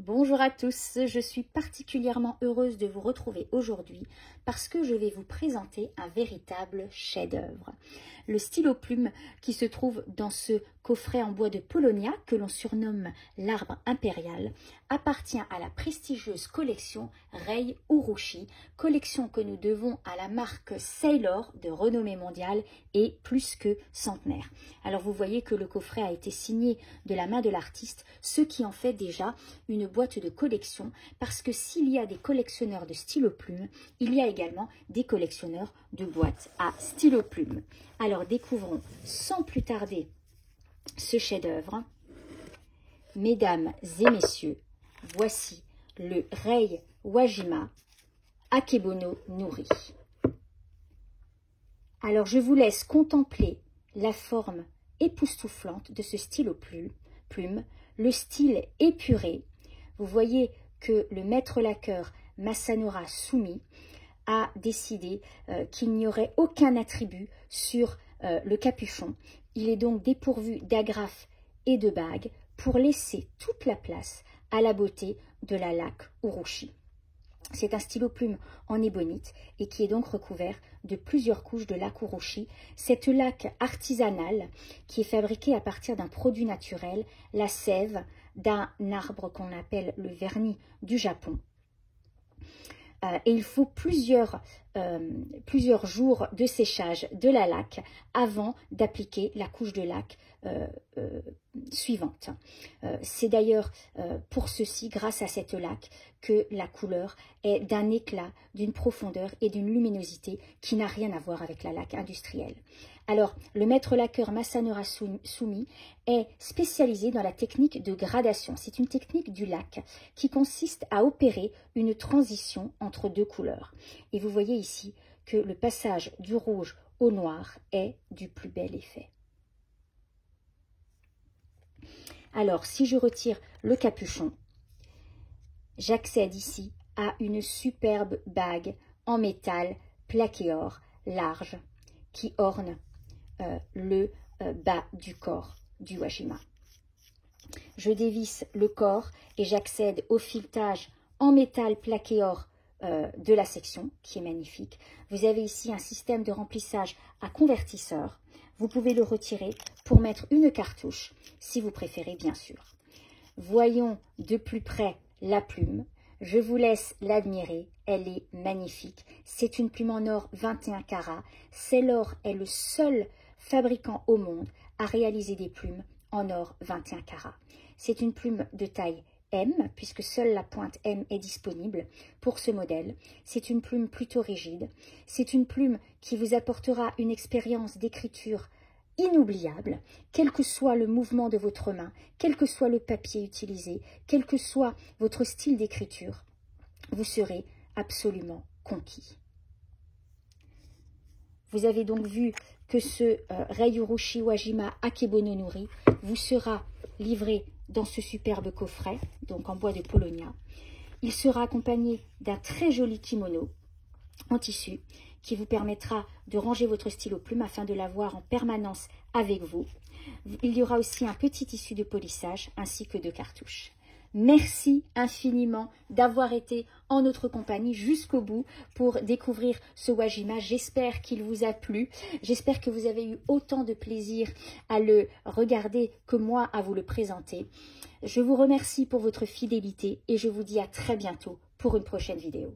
Bonjour à tous, je suis particulièrement heureuse de vous retrouver aujourd'hui parce que je vais vous présenter un véritable chef-d'œuvre. Le stylo plume qui se trouve dans ce coffret en bois de Polonia que l'on surnomme l'arbre impérial appartient à la prestigieuse collection Rei Urushi, collection que nous devons à la marque Sailor de renommée mondiale et plus que centenaire. Alors vous voyez que le coffret a été signé de la main de l'artiste, ce qui en fait déjà une boîte de collection, parce que s'il y a des collectionneurs de stylo plume, il y a également des collectionneurs de boîtes à stylo plume. Alors découvrons sans plus tarder ce chef-d'œuvre. Mesdames et messieurs, voici le Rei Wajima Akebono Nuri. Alors je vous laisse contempler la forme époustouflante de ce stylo plume, le style épuré. Vous voyez que le maître laqueur Masanori Sumi a décidé qu'il n'y aurait aucun attribut sur le capuchon. Il est donc dépourvu d'agrafes et de bagues pour laisser toute la place à la beauté de la laque Urushi. C'est un stylo plume en ébonite et qui est donc recouvert de plusieurs couches de laque Urushi. Cette laque artisanale qui est fabriquée à partir d'un produit naturel, la sève d'un arbre qu'on appelle le vernis du Japon. Et il faut plusieurs jours de séchage de la laque avant d'appliquer la couche de laque suivante. C'est d'ailleurs pour ceci, grâce à cette laque, que la couleur est d'un éclat, d'une profondeur et d'une luminosité qui n'a rien à voir avec la laque industrielle. Alors, le maître laqueur Masanori Sumi est spécialisé dans la technique de gradation. C'est une technique du lac qui consiste à opérer une transition entre deux couleurs. Et vous voyez ici que le passage du rouge au noir est du plus bel effet. Alors, si je retire le capuchon, j'accède ici à une superbe bague en métal plaqué or large qui orne le bas du corps du Wajima. Je dévisse le corps et j'accède au filetage en métal plaqué or de la section qui est magnifique. Vous avez ici un système de remplissage à convertisseur. Vous pouvez le retirer pour mettre une cartouche si vous préférez bien sûr. Voyons de plus près la plume. Je vous laisse l'admirer, elle est magnifique. C'est une plume en or 21 carats. Sailor est le seul fabricant au monde à réaliser des plumes en or 21 carats. C'est une plume de taille M, puisque seule la pointe M est disponible pour ce modèle. C'est une plume plutôt rigide. C'est une plume qui vous apportera une expérience d'écriture inoubliable, quel que soit le mouvement de votre main, quel que soit le papier utilisé, quel que soit votre style d'écriture, vous serez absolument conquis. Vous avez donc vu que ce Rei Urushi Wajima Akebono Nuri vous sera livré dans ce superbe coffret, donc en bois de Polonia. Il sera accompagné d'un très joli kimono en tissu qui vous permettra de ranger votre stylo plume afin de l'avoir en permanence avec vous. Il y aura aussi un petit tissu de polissage ainsi que de cartouches. Merci infiniment d'avoir été en notre compagnie jusqu'au bout pour découvrir ce Wajima. J'espère qu'il vous a plu. J'espère que vous avez eu autant de plaisir à le regarder que moi à vous le présenter. Je vous remercie pour votre fidélité et je vous dis à très bientôt pour une prochaine vidéo.